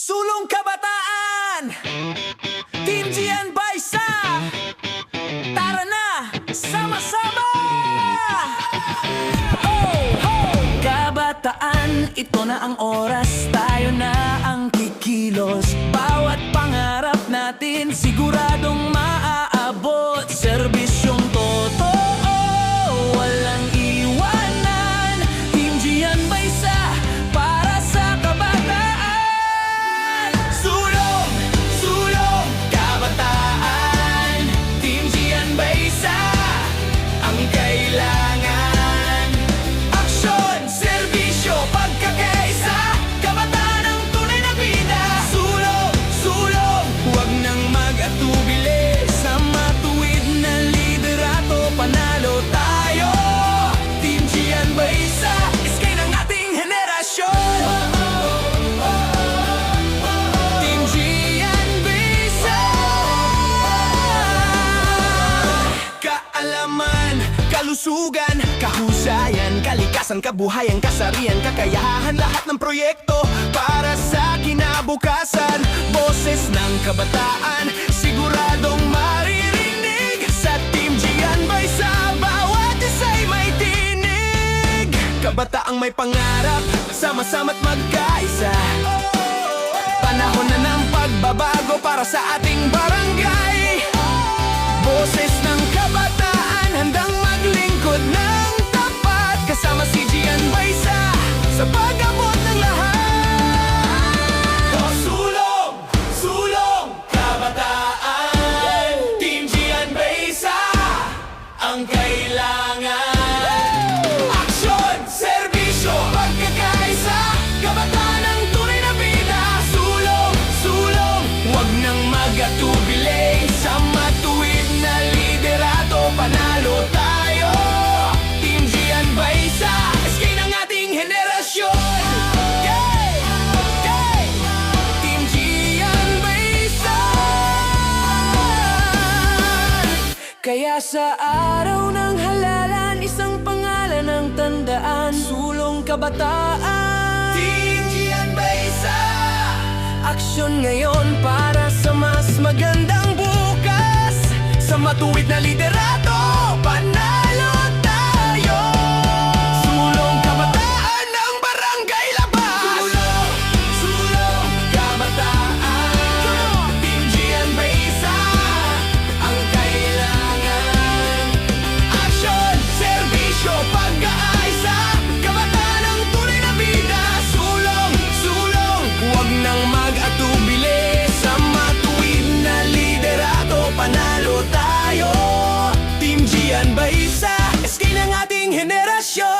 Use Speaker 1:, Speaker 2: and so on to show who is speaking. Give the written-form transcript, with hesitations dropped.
Speaker 1: Sulong Kabataan, Team Gian Baisa, tara na, sama-sama! Oh, oh! Kabataan, ito na ang oras, tayo na ang kikilos. Bawat pangarap natin, siguradong maaabot. Serbisyong totoo, walang iwanan. Team Gian Baisa, para sa kabataan. Sulong, sulong, kabataan. Team Gian Baisa, ang kailangan. Aksyon, serbisyo, pagkakaisa. Kabataan ang tunay na bida. Sulong, sulong, huwag nang mag-atubili. Sa matuwid na liderato, panalo tayo. Team Gian Baisa, iskay ng ating henerasyon. Team Gian Baisa. Kaalaman, kalusugan, kahusayan, kalikasan, kabuhayan, kasarian, kakayahan, lahat ng proyekto para sa kinabukasan. Boses ng kabataan, siguradong maririnig sa Team Gian Baisa. Bawat isa'y may tinig. Kabataang may pangarap, sama-sama't magkaisa. Panahon na ng pagbabago para sa ating barangay. Boses ng kabataan, handang maglingkod ng tapat. Kasama si Gian Baisa sa pag-abot ng lahat. Oh, sulong, sulong, kabataan. Team Gian Baisa, ang kailangan. Aksyon, serbisyo, pagkakaisa. Kabataan ang tunay na bida. Sulong, sulong, huwag nang mag-atubili. Sa matuwid na liderato, panalo tayo. Team Gian Baisa, iskay ng ating henerasyon. Yeah! Yeah! Team Gian Baisa. Kaya sa araw ng halalan, isang pangalan ang tandaan. Sulong kabataan, Team Gian Baisa. Aksyon ngayon para sa mas magandang bukas. Sa matuwid na liderato, panalo tayo. Sulong kabataan ng barangay labas. Sulong, sulong, kabataan. Team Gian Baisa, ang kailangan. Aksyon, serbisyo, pagkaisa. Kabataan ang tunay na bida. Sulong, sulong, huwag nang mag-atubili. Sa matuwid na liderato, panalo tayo. Team Gian Baisa, iskay ng ating henerasyon.